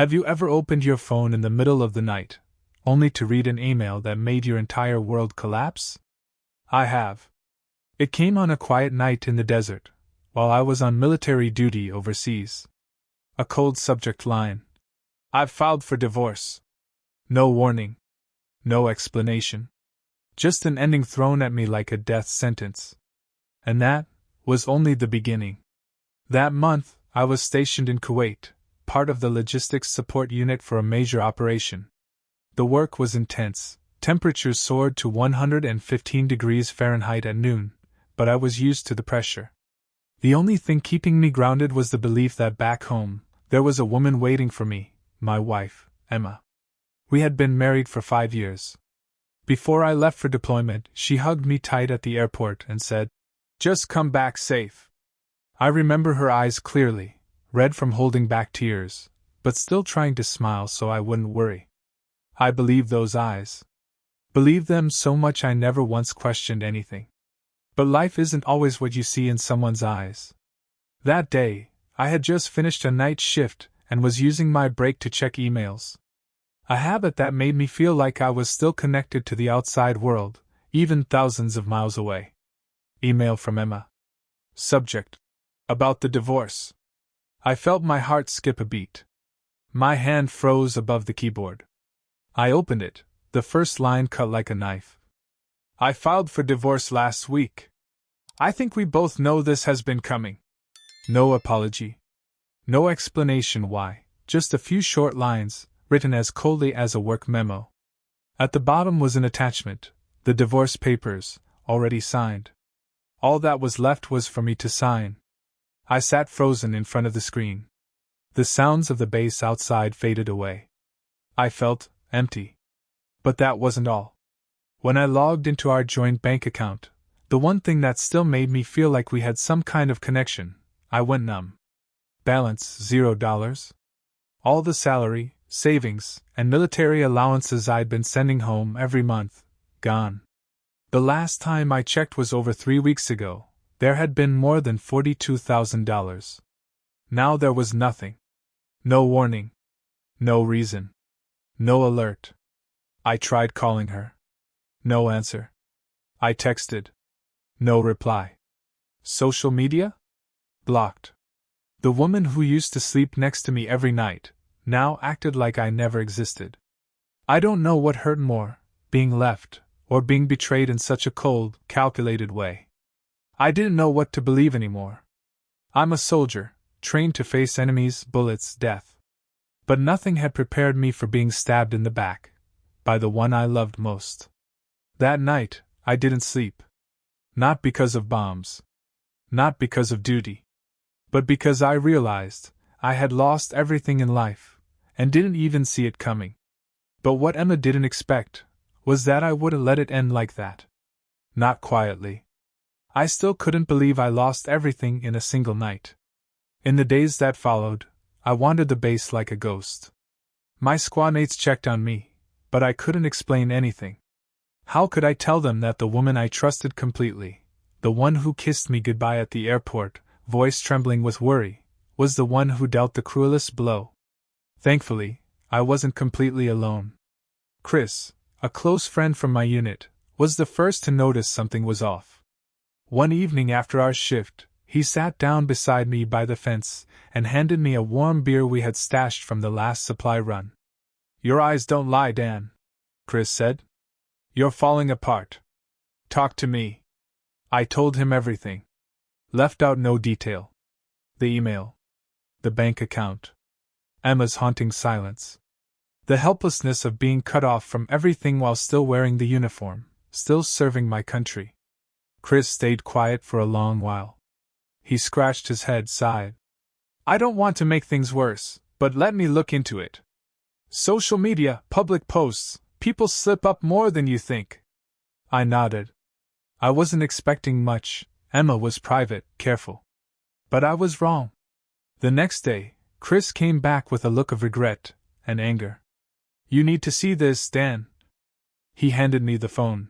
Have you ever opened your phone in the middle of the night, only to read an email that made your entire world collapse? I have. It came on a quiet night in the desert, while I was on military duty overseas. A cold subject line. I've filed for divorce. No warning. No explanation. Just an ending thrown at me like a death sentence. And that was only the beginning. That month, I was stationed in Kuwait, part of the logistics support unit for a major operation. The work was intense. Temperatures soared to 115 degrees Fahrenheit at noon, but I was used to the pressure. The only thing keeping me grounded was the belief that back home, there was a woman waiting for me, my wife, Emma. We had been married for 5 years. Before I left for deployment, she hugged me tight at the airport and said, "Just come back safe." I remember her eyes clearly, red from holding back tears, but still trying to smile so I wouldn't worry. I believed those eyes. Believed them so much I never once questioned anything. But life isn't always what you see in someone's eyes. That day, I had just finished a night shift and was using my break to check emails. A habit that made me feel like I was still connected to the outside world, even thousands of miles away. Email from Emma. Subject: about the divorce. I felt my heart skip a beat. My hand froze above the keyboard. I opened it, the first line cut like a knife. I filed for divorce last week. I think we both know this has been coming. No apology. No explanation why, just a few short lines, written as coldly as a work memo. At the bottom was an attachment, the divorce papers, already signed. All that was left was for me to sign. I sat frozen in front of the screen. The sounds of the bass outside faded away. I felt empty. But that wasn't all. When I logged into our joint bank account, the one thing that still made me feel like we had some kind of connection, I went numb. Balance $0. All the salary, savings, and military allowances I'd been sending home every month, gone. The last time I checked was over 3 weeks ago. There had been more than $42,000. Now there was nothing. No warning. No reason. No alert. I tried calling her. No answer. I texted. No reply. Social media? Blocked. The woman who used to sleep next to me every night now acted like I never existed. I don't know what hurt more, being left, or being betrayed in such a cold, calculated way. I didn't know what to believe anymore. I'm a soldier, trained to face enemies, bullets, death. But nothing had prepared me for being stabbed in the back, by the one I loved most. That night, I didn't sleep. Not because of bombs. Not because of duty. But because I realized I had lost everything in life, and didn't even see it coming. But what Emma didn't expect was that I wouldn't let it end like that. Not quietly. I still couldn't believe I lost everything in a single night. In the days that followed, I wandered the base like a ghost. My squadmates checked on me, but I couldn't explain anything. How could I tell them that the woman I trusted completely, the one who kissed me goodbye at the airport, voice trembling with worry, was the one who dealt the cruelest blow? Thankfully, I wasn't completely alone. Chris, a close friend from my unit, was the first to notice something was off. One evening after our shift, he sat down beside me by the fence and handed me a warm beer we had stashed from the last supply run. "Your eyes don't lie, Dan," Chris said. "You're falling apart. Talk to me." I told him everything. Left out no detail. The email. The bank account. Emma's haunting silence. The helplessness of being cut off from everything while still wearing the uniform, still serving my country. Chris stayed quiet for a long while. He scratched his head, sighed. "I don't want to make things worse, but let me look into it. Social media, public posts, people slip up more than you think." I nodded. I wasn't expecting much. Emma was private, careful. But I was wrong. The next day, Chris came back with a look of regret and anger. "You need to see this, Dan." He handed me the phone.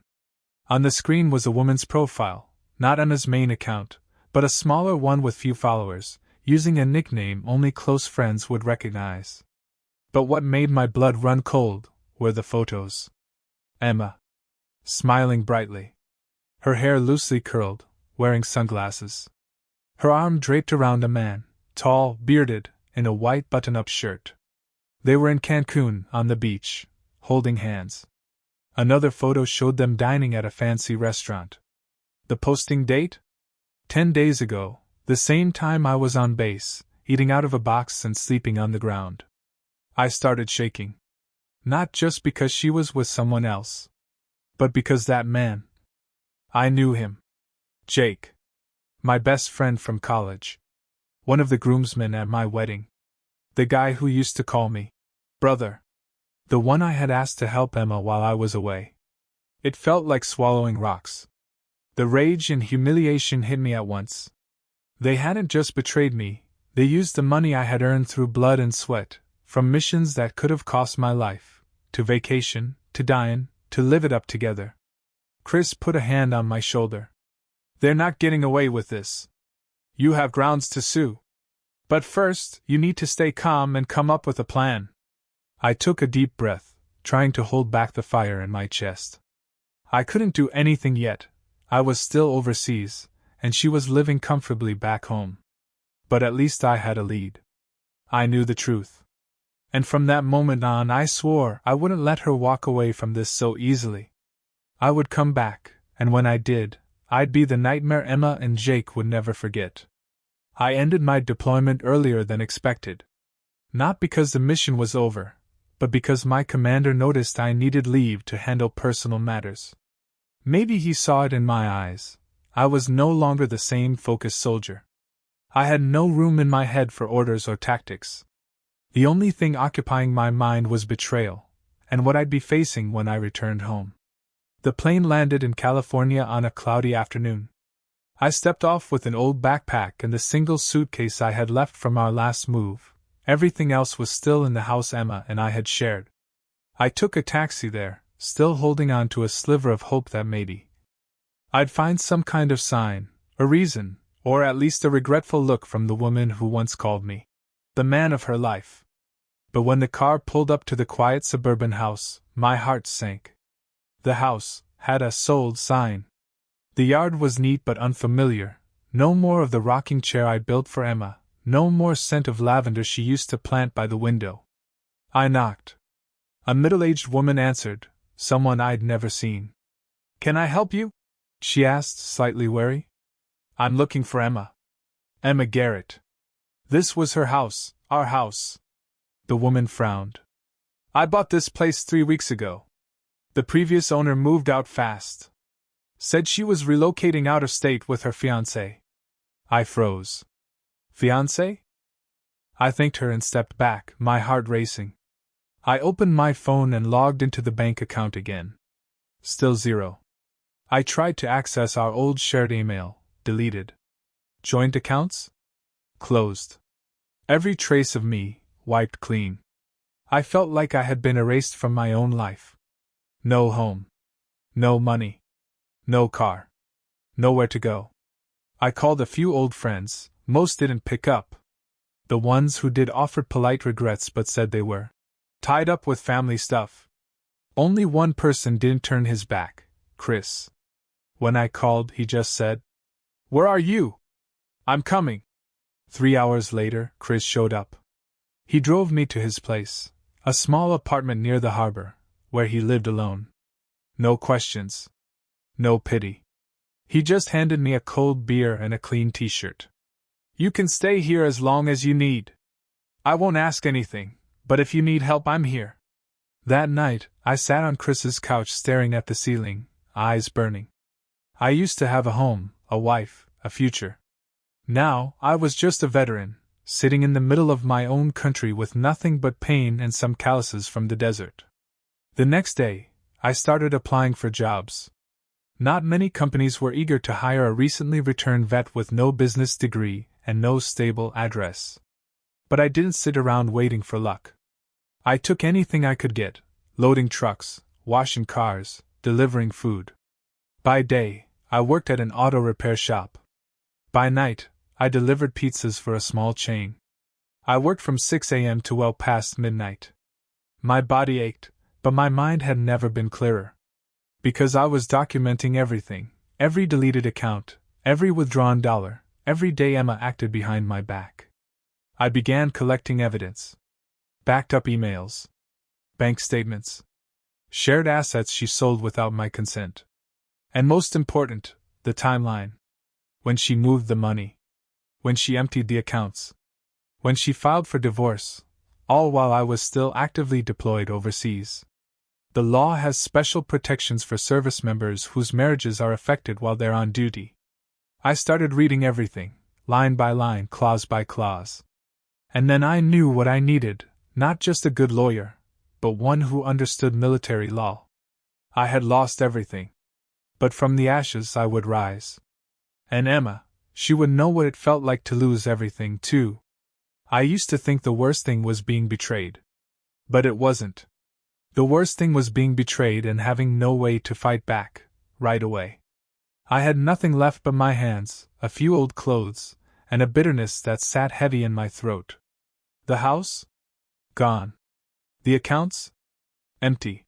On the screen was a woman's profile, not Emma's main account, but a smaller one with few followers, using a nickname only close friends would recognize. But what made my blood run cold were the photos. Emma, smiling brightly, her hair loosely curled, wearing sunglasses, her arm draped around a man, tall, bearded, in a white button-up shirt. They were in Cancun, on the beach, holding hands. Another photo showed them dining at a fancy restaurant. The posting date? 10 days ago, the same time I was on base, eating out of a box and sleeping on the ground. I started shaking. Not just because she was with someone else, but because that man. I knew him. Jake. My best friend from college. One of the groomsmen at my wedding. The guy who used to call me brother. The one I had asked to help Emma while I was away. It felt like swallowing rocks. The rage and humiliation hit me at once. They hadn't just betrayed me, they used the money I had earned through blood and sweat, from missions that could have cost my life, to vacation, to dine, to live it up together. Chris put a hand on my shoulder. They're not getting away with this. You have grounds to sue. But first, you need to stay calm and come up with a plan. I took a deep breath, trying to hold back the fire in my chest. I couldn't do anything yet. I was still overseas, and she was living comfortably back home. But at least I had a lead. I knew the truth. And from that moment on, I swore I wouldn't let her walk away from this so easily. I would come back, and when I did, I'd be the nightmare Emma and Jake would never forget. I ended my deployment earlier than expected. Not because the mission was over, but because my commander noticed I needed leave to handle personal matters. Maybe he saw it in my eyes. I was no longer the same focused soldier. I had no room in my head for orders or tactics. The only thing occupying my mind was betrayal, and what I'd be facing when I returned home. The plane landed in California on a cloudy afternoon. I stepped off with an old backpack and the single suitcase I had left from our last move. Everything else was still in the house Emma and I had shared. I took a taxi there, still holding on to a sliver of hope that maybe I'd find some kind of sign, a reason, or at least a regretful look from the woman who once called me the man of her life. But when the car pulled up to the quiet suburban house, my heart sank. The house had a sold sign. The yard was neat but unfamiliar. No more of the rocking chair I built for Emma, no more scent of lavender she used to plant by the window. I knocked. A middle-aged woman answered, someone I'd never seen. "Can I help you?" she asked, slightly wary. "I'm looking for Emma." Emma Garrett. This was her house, our house. The woman frowned. "I bought this place 3 weeks ago. The previous owner moved out fast. Said she was relocating out of state with her fiancé." I froze. Fiancé? I thanked her and stepped back, my heart racing. I opened my phone and logged into the bank account again. Still zero. I tried to access our old shared email, deleted. Joint accounts? Closed. Every trace of me, wiped clean. I felt like I had been erased from my own life. No home. No money. No car. Nowhere to go. I called a few old friends, most didn't pick up. The ones who did offered polite regrets but said they were tied up with family stuff. Only one person didn't turn his back, Chris. When I called, he just said, "Where are you?" "I'm coming." 3 hours later, Chris showed up. He drove me to his place, a small apartment near the harbor, where he lived alone. No questions. No pity. He just handed me a cold beer and a clean t-shirt. "You can stay here as long as you need. I won't ask anything, but if you need help, I'm here." That night, I sat on Chris's couch staring at the ceiling, eyes burning. I used to have a home, a wife, a future. Now, I was just a veteran, sitting in the middle of my own country with nothing but pain and some calluses from the desert. The next day, I started applying for jobs. Not many companies were eager to hire a recently returned vet with no business degree and no stable address. But I didn't sit around waiting for luck. I took anything I could get, loading trucks, washing cars, delivering food. By day, I worked at an auto repair shop. By night, I delivered pizzas for a small chain. I worked from 6 a.m. to well past midnight. My body ached, but my mind had never been clearer. Because I was documenting everything, every deleted account, every withdrawn dollar, every day Emma acted behind my back. I began collecting evidence. Backed up emails, bank statements, shared assets she sold without my consent. And most important, the timeline. When she moved the money. When she emptied the accounts. When she filed for divorce, all while I was still actively deployed overseas. The law has special protections for service members whose marriages are affected while they're on duty. I started reading everything, line by line, clause by clause. And then I knew what I needed, not just a good lawyer, but one who understood military law. I had lost everything. But from the ashes I would rise. And Emma, she would know what it felt like to lose everything, too. I used to think the worst thing was being betrayed. But it wasn't. The worst thing was being betrayed and having no way to fight back, right away. I had nothing left but my hands, a few old clothes, and a bitterness that sat heavy in my throat. The house? Gone. The accounts? Empty.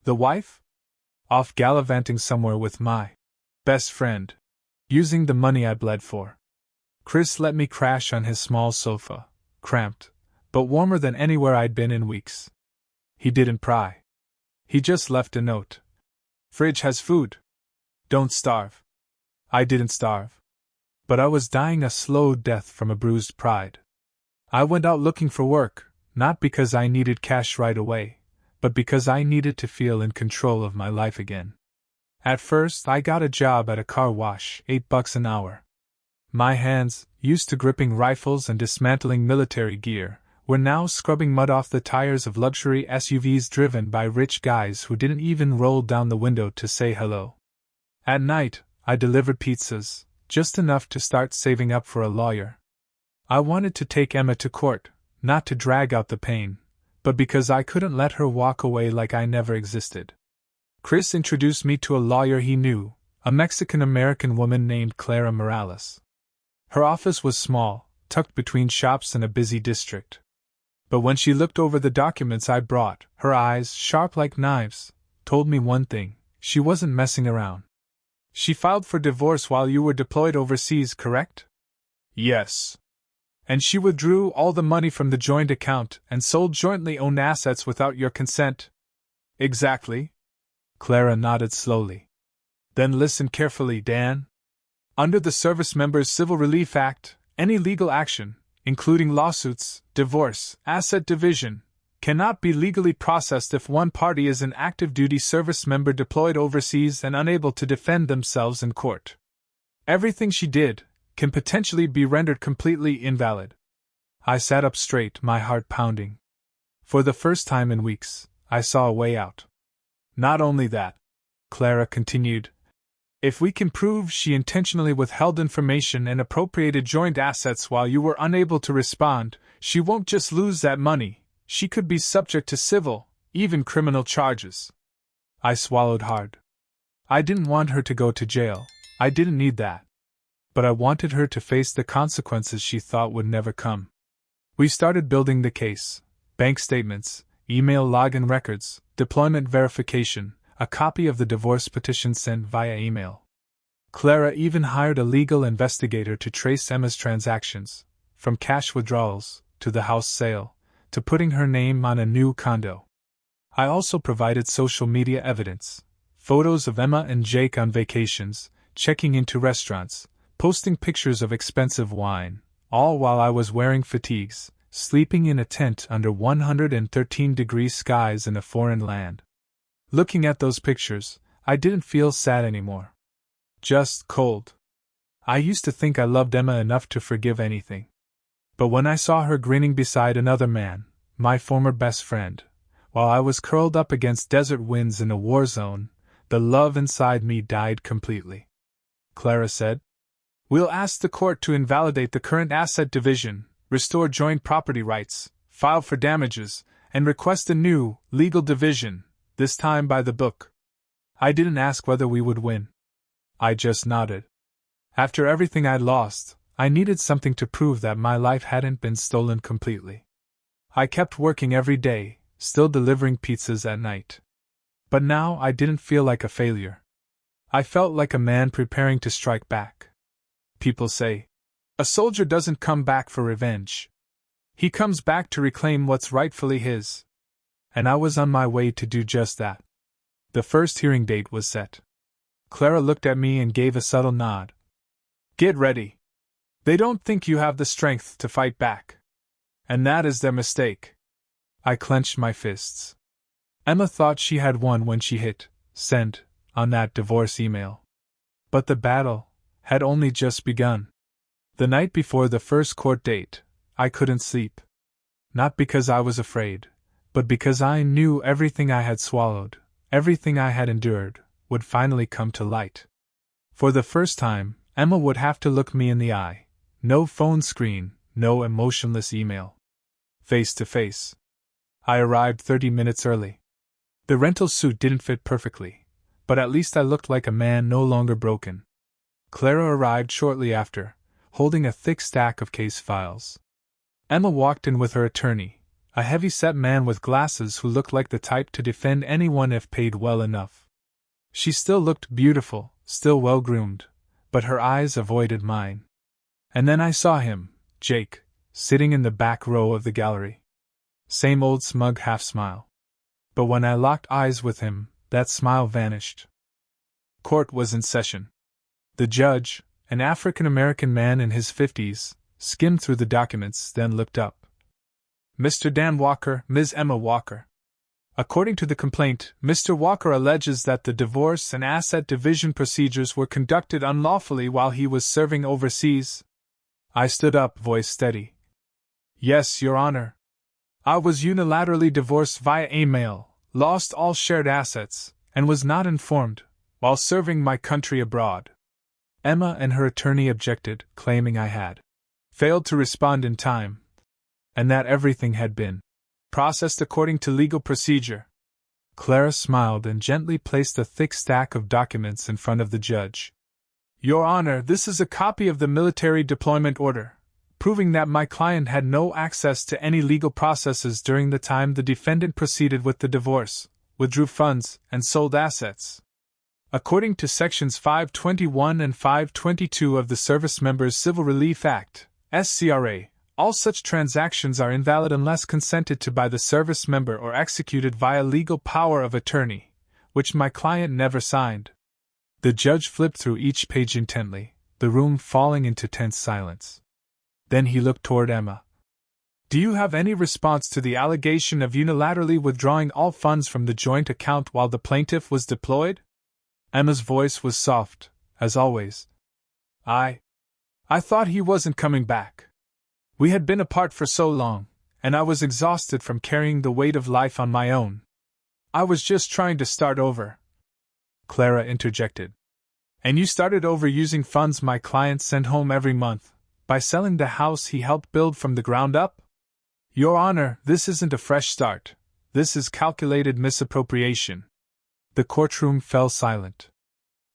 The wife? Off gallivanting somewhere with my best friend, using the money I bled for. Chris let me crash on his small sofa, cramped, but warmer than anywhere I'd been in weeks. He didn't pry. He just left a note. Fridge has food. Don't starve. I didn't starve. But I was dying a slow death from a bruised pride. I went out looking for work, not because I needed cash right away, but because I needed to feel in control of my life again. At first, I got a job at a car wash, $8 an hour. My hands, used to gripping rifles and dismantling military gear, were now scrubbing mud off the tires of luxury SUVs driven by rich guys who didn't even roll down the window to say hello. At night, I delivered pizzas, just enough to start saving up for a lawyer. I wanted to take Emma to court, not to drag out the pain, but because I couldn't let her walk away like I never existed. Chris introduced me to a lawyer he knew, a Mexican-American woman named Clara Morales. Her office was small, tucked between shops in a busy district. But when she looked over the documents I brought, her eyes, sharp like knives, told me one thing: she wasn't messing around. She filed for divorce while you were deployed overseas, correct? Yes. And she withdrew all the money from the joint account and sold jointly owned assets without your consent? Exactly. Clara nodded slowly. Then listen carefully, Dan. Under the Service Members Civil Relief Act, any legal action, including lawsuits, divorce, asset division, cannot be legally processed if one party is an active duty service member deployed overseas and unable to defend themselves in court. Everything she did can potentially be rendered completely invalid. I sat up straight, my heart pounding. For the first time in weeks, I saw a way out. Not only that, Clara continued, if we can prove she intentionally withheld information and appropriated joint assets while you were unable to respond, she won't just lose that money, she could be subject to civil, even criminal charges. I swallowed hard. I didn't want her to go to jail, I didn't need that. But I wanted her to face the consequences she thought would never come. We started building the case: bank statements, email login records, deployment verification, a copy of the divorce petition sent via email. Clara even hired a legal investigator to trace Emma's transactions, from cash withdrawals, to the house sale, to putting her name on a new condo. I also provided social media evidence: photos of Emma and Jake on vacations, checking into restaurants, posting pictures of expensive wine, all while I was wearing fatigues, sleeping in a tent under 113-degree skies in a foreign land. Looking at those pictures, I didn't feel sad anymore. Just cold. I used to think I loved Emma enough to forgive anything. But when I saw her grinning beside another man, my former best friend, while I was curled up against desert winds in a war zone, the love inside me died completely. Clara said, "We'll ask the court to invalidate the current asset division, restore joint property rights, file for damages, and request a new, legal division, this time by the book." I didn't ask whether we would win. I just nodded. After everything I'd lost, I needed something to prove that my life hadn't been stolen completely. I kept working every day, still delivering pizzas at night. But now I didn't feel like a failure. I felt like a man preparing to strike back. People say, a soldier doesn't come back for revenge. He comes back to reclaim what's rightfully his. And I was on my way to do just that. The first hearing date was set. Clara looked at me and gave a subtle nod. Get ready. They don't think you have the strength to fight back. And that is their mistake. I clenched my fists. Emma thought she had won when she hit send on that divorce email. But the battle had only just begun. The night before the first court date, I couldn't sleep. Not because I was afraid, but because I knew everything I had swallowed, everything I had endured, would finally come to light. For the first time, Emma would have to look me in the eye. No phone screen, no emotionless email. Face to face. I arrived 30 minutes early. The rental suit didn't fit perfectly, but at least I looked like a man no longer broken. Clara arrived shortly after, holding a thick stack of case files. Emma walked in with her attorney, a heavy-set man with glasses who looked like the type to defend anyone if paid well enough. She still looked beautiful, still well-groomed, but her eyes avoided mine. And then I saw him, Jake, sitting in the back row of the gallery. Same old smug half-smile. But when I locked eyes with him, that smile vanished. Court was in session. The judge, an African-American man in his 50s, skimmed through the documents, then looked up. Mr. Dan Walker, Ms. Emma Walker. According to the complaint, Mr. Walker alleges that the divorce and asset division procedures were conducted unlawfully while he was serving overseas. I stood up, voice steady. Yes, Your Honor. I was unilaterally divorced via email, lost all shared assets, and was not informed, while serving my country abroad. Emma and her attorney objected, claiming I had failed to respond in time, and that everything had been processed according to legal procedure. Clara smiled and gently placed a thick stack of documents in front of the judge. Your Honor, this is a copy of the military deployment order, proving that my client had no access to any legal processes during the time the defendant proceeded with the divorce, withdrew funds, and sold assets. According to Sections 521 and 522 of the Service Members Civil Relief Act, SCRA, all such transactions are invalid unless consented to by the service member or executed via legal power of attorney, which my client never signed. The judge flipped through each page intently, the room falling into tense silence. Then he looked toward Emma. Do you have any response to the allegation of unilaterally withdrawing all funds from the joint account while the plaintiff was deployed? Emma's voice was soft, as always. I thought he wasn't coming back. We had been apart for so long, and I was exhausted from carrying the weight of life on my own. I was just trying to start over. Clara interjected. And you started over using funds my client sent home every month, by selling the house he helped build from the ground up? Your Honor, this isn't a fresh start. This is calculated misappropriation. The courtroom fell silent.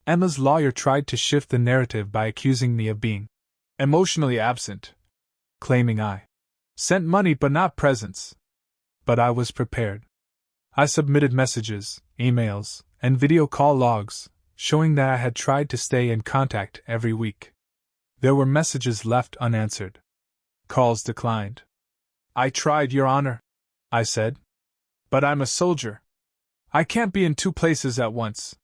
Emma's lawyer tried to shift the narrative by accusing me of being emotionally absent, claiming I sent money but not presents. But I was prepared. I submitted messages, emails, and video call logs, showing that I had tried to stay in contact every week. There were messages left unanswered. Calls declined. I tried, Your Honor, I said. But I'm a soldier. I can't be in two places at once.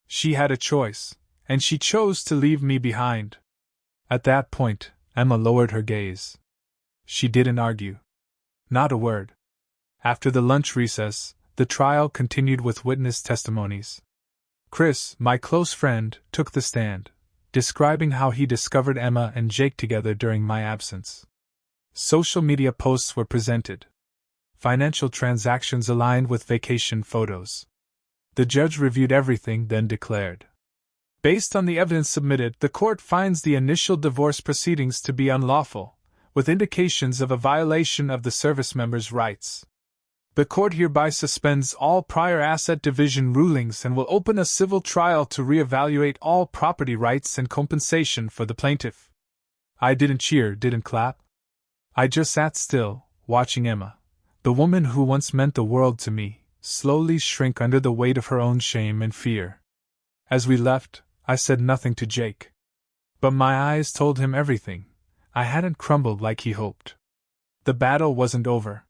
She had a choice, and she chose to leave me behind. At that point, Emma lowered her gaze. She didn't argue. Not a word. After the lunch recess, the trial continued with witness testimonies. Chris, my close friend, took the stand, describing how he discovered Emma and Jake together during my absence. Social media posts were presented. Financial transactions aligned with vacation photos. The judge reviewed everything, then declared. Based on the evidence submitted, the court finds the initial divorce proceedings to be unlawful, with indications of a violation of the service member's rights. The court hereby suspends all prior asset division rulings and will open a civil trial to reevaluate all property rights and compensation for the plaintiff. I didn't cheer, didn't clap. I just sat still, watching Emma, The woman who once meant the world to me, slowly shrink under the weight of her own shame and fear. As we left, I said nothing to Jake. But my eyes told him everything. I hadn't crumbled like he hoped. The battle wasn't over.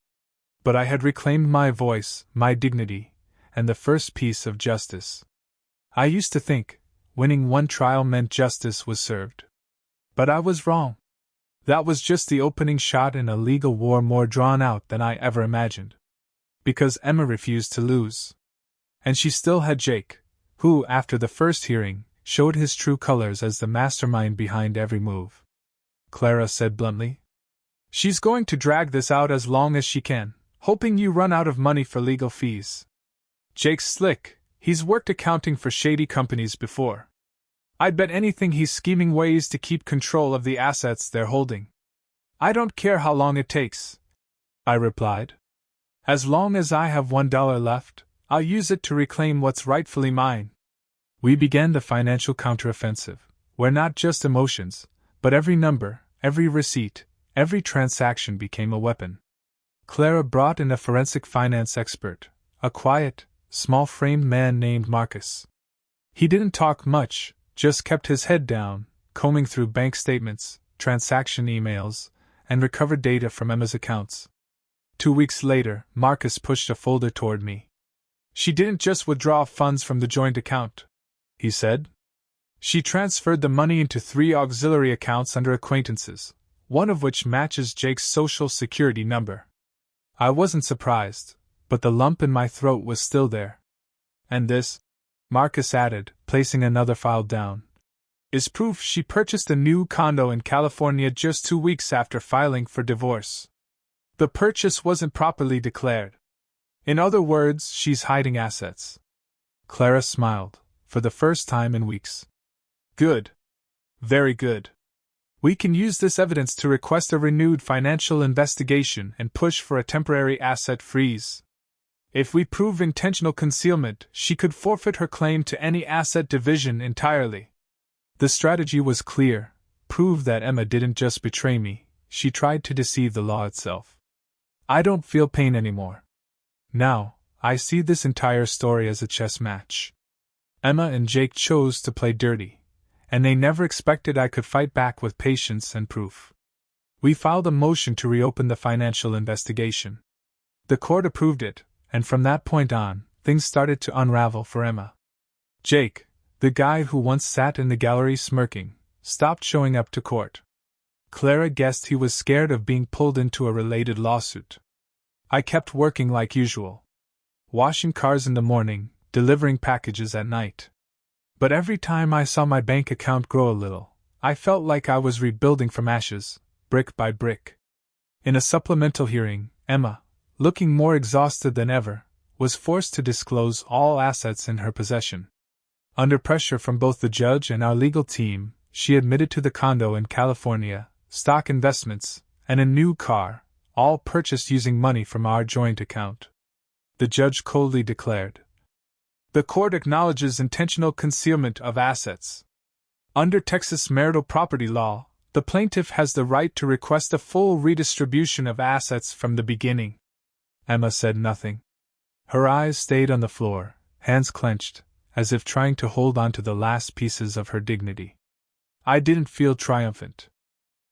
But I had reclaimed my voice, my dignity, and the first piece of justice. I used to think winning one trial meant justice was served. But I was wrong. That was just the opening shot in a legal war more drawn out than I ever imagined. Because Emma refused to lose. And she still had Jake, who, after the first hearing, showed his true colors as the mastermind behind every move. Clara said bluntly, "She's going to drag this out as long as she can, hoping you run out of money for legal fees. Jake's slick, he's worked accounting for shady companies before. I'd bet anything he's scheming ways to keep control of the assets they're holding." "I don't care how long it takes," I replied. "As long as I have $1 left, I'll use it to reclaim what's rightfully mine." We began the financial counteroffensive, where not just emotions, but every number, every receipt, every transaction became a weapon. Clara brought in a forensic finance expert, a quiet, small-framed man named Marcus. He didn't talk much, just kept his head down, combing through bank statements, transaction emails, and recovered data from Emma's accounts. 2 weeks later, Marcus pushed a folder toward me. "She didn't just withdraw funds from the joint account," he said. "She transferred the money into 3 auxiliary accounts under acquaintances, one of which matches Jake's social security number." I wasn't surprised, but the lump in my throat was still there. "And this," Marcus added, placing another file down, "is proof she purchased a new condo in California just 2 weeks after filing for divorce. The purchase wasn't properly declared. In other words, she's hiding assets." Clara smiled, for the first time in weeks. "Good. Very good. We can use this evidence to request a renewed financial investigation and push for a temporary asset freeze. If we prove intentional concealment, she could forfeit her claim to any asset division entirely." The strategy was clear: prove that Emma didn't just betray me, she tried to deceive the law itself. I don't feel pain anymore. Now, I see this entire story as a chess match. Emma and Jake chose to play dirty, and they never expected I could fight back with patience and proof. We filed a motion to reopen the financial investigation. The court approved it, and from that point on, things started to unravel for Emma. Jake, the guy who once sat in the gallery smirking, stopped showing up to court. Clara guessed he was scared of being pulled into a related lawsuit. I kept working like usual. Washing cars in the morning, delivering packages at night. But every time I saw my bank account grow a little, I felt like I was rebuilding from ashes, brick by brick. In a supplemental hearing, Emma, looking more exhausted than ever, was forced to disclose all assets in her possession. Under pressure from both the judge and our legal team, she admitted to the condo in California, stock investments, and a new car, all purchased using money from our joint account. The judge coldly declared, "The court acknowledges intentional concealment of assets. Under Texas marital property law, the plaintiff has the right to request a full redistribution of assets from the beginning." Emma said nothing. Her eyes stayed on the floor, hands clenched, as if trying to hold on to the last pieces of her dignity. I didn't feel triumphant.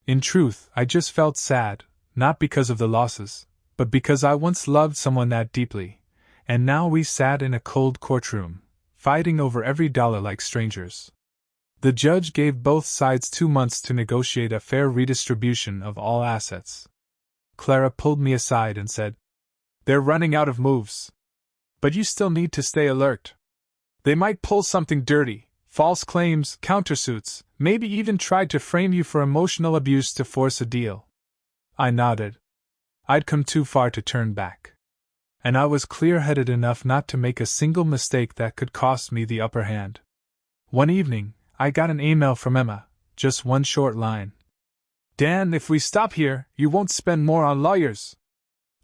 In truth, I just felt sad, not because of the losses, but because I once loved someone that deeply, and now we sat in a cold courtroom, fighting over every dollar like strangers. The judge gave both sides 2 months to negotiate a fair redistribution of all assets. Clara pulled me aside and said, "They're running out of moves. But you still need to stay alert. They might pull something dirty, false claims, countersuits, maybe even try to frame you for emotional abuse to force a deal." I nodded. I'd come too far to turn back. And I was clear-headed enough not to make a single mistake that could cost me the upper hand. One evening, I got an email from Emma, just one short line. "Dan, if we stop here, you won't spend more on lawyers.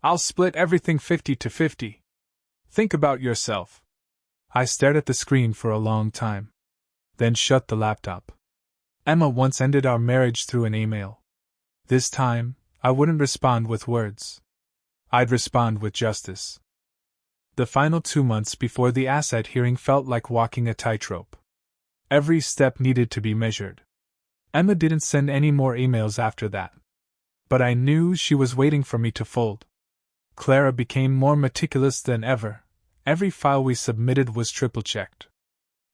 I'll split everything 50-50. Think about yourself." I stared at the screen for a long time. Then shut the laptop. Emma once ended our marriage through an email. This time, I wouldn't respond with words. I'd respond with justice. The final 2 months before the asset hearing felt like walking a tightrope. Every step needed to be measured. Emma didn't send any more emails after that. But I knew she was waiting for me to fold. Clara became more meticulous than ever. Every file we submitted was triple-checked.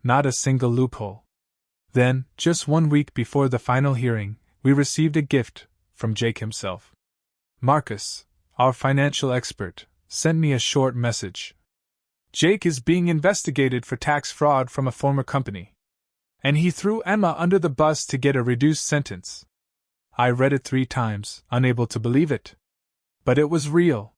Not a single loophole. Then, just 1 week before the final hearing, we received a gift from Jake himself. Marcus, our financial expert, sent me a short message. Jake is being investigated for tax fraud from a former company. And he threw Emma under the bus to get a reduced sentence. I read it 3 times, unable to believe it. But it was real.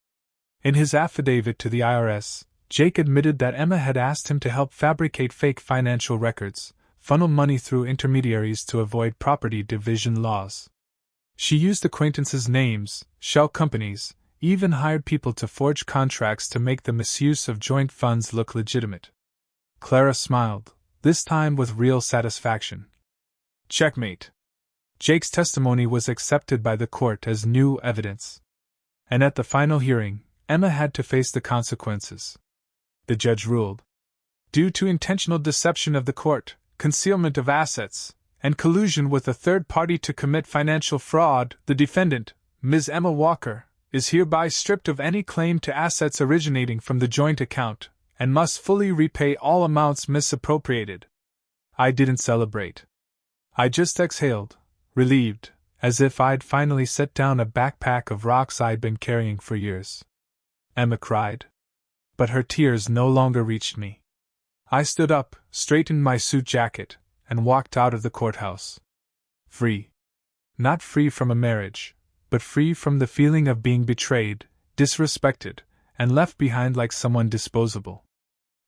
In his affidavit to the IRS, Jake admitted that Emma had asked him to help fabricate fake financial records, funnel money through intermediaries to avoid property division laws. She used acquaintances' names, shell companies, even hired people to forge contracts to make the misuse of joint funds look legitimate. Clara smiled, this time with real satisfaction. Checkmate. Jake's testimony was accepted by the court as new evidence. And at the final hearing, Emma had to face the consequences. The judge ruled. Due to intentional deception of the court, concealment of assets, and collusion with a third party to commit financial fraud, the defendant, Ms. Emma Walker, is hereby stripped of any claim to assets originating from the joint account, and must fully repay all amounts misappropriated. I didn't celebrate. I just exhaled, relieved, as if I'd finally set down a backpack of rocks I'd been carrying for years. Emma cried. But her tears no longer reached me. I stood up, straightened my suit jacket, and walked out of the courthouse. Free. Not free from a marriage, but free from the feeling of being betrayed, disrespected, and left behind like someone disposable.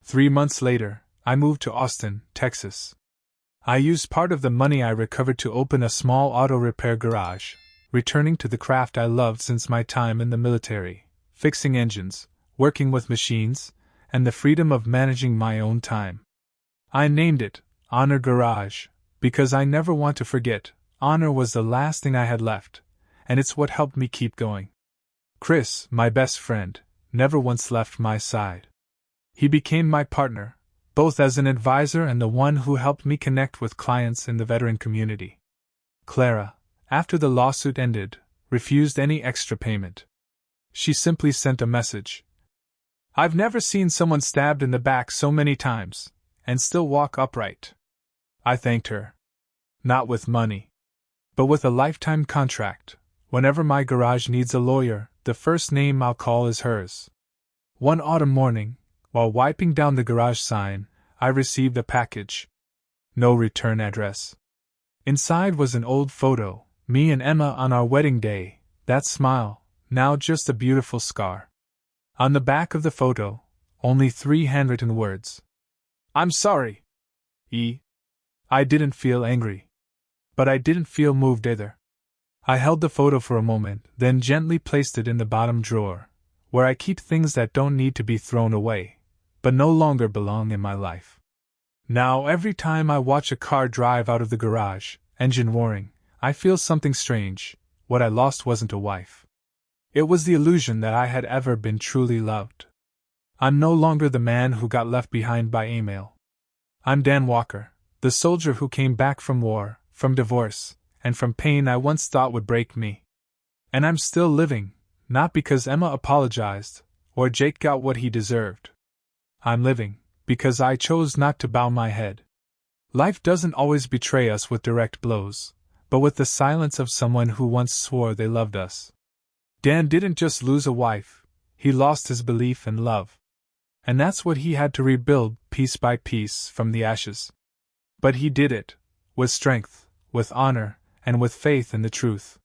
3 months later, I moved to Austin, Texas. I used part of the money I recovered to open a small auto repair garage, returning to the craft I loved since my time in the military, fixing engines, working with machines, and the freedom of managing my own time. I named it Honor Garage, because I never want to forget, honor was the last thing I had left, and it's what helped me keep going. Chris, my best friend, never once left my side. He became my partner, both as an advisor and the one who helped me connect with clients in the veteran community. Clara, after the lawsuit ended, refused any extra payment. She simply sent a message. I've never seen someone stabbed in the back so many times, and still walk upright. I thanked her. Not with money, but with a lifetime contract. Whenever my garage needs a lawyer, the first name I'll call is hers. One autumn morning, while wiping down the garage sign, I received a package. No return address. Inside was an old photo, me and Emma on our wedding day, that smile, now just a beautiful scar. On the back of the photo, only 3 handwritten words. I'm sorry. E. I didn't feel angry. But I didn't feel moved either. I held the photo for a moment, then gently placed it in the bottom drawer, where I keep things that don't need to be thrown away, but no longer belong in my life. Now every time I watch a car drive out of the garage, engine roaring, I feel something strange. What I lost wasn't a wife. It was the illusion that I had ever been truly loved. I'm no longer the man who got left behind by email. I'm Dan Walker, the soldier who came back from war, from divorce, and from pain I once thought would break me. And I'm still living, not because Emma apologized, or Jake got what he deserved. I'm living, because I chose not to bow my head. Life doesn't always betray us with direct blows, but with the silence of someone who once swore they loved us. Dan didn't just lose a wife, he lost his belief in love. And that's what he had to rebuild, piece by piece, from the ashes. But he did it, with strength, with honor, and with faith in the truth.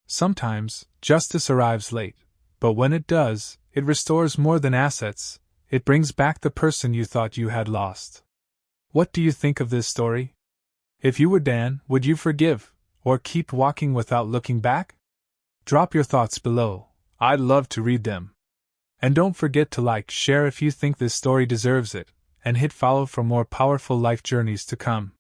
Sometimes, justice arrives late, but when it does, it restores more than assets, it brings back the person you thought you had lost. What do you think of this story? If you were Dan, would you forgive, or keep walking without looking back? Drop your thoughts below, I'd love to read them. And don't forget to like, share if you think this story deserves it, and hit follow for more powerful life journeys to come.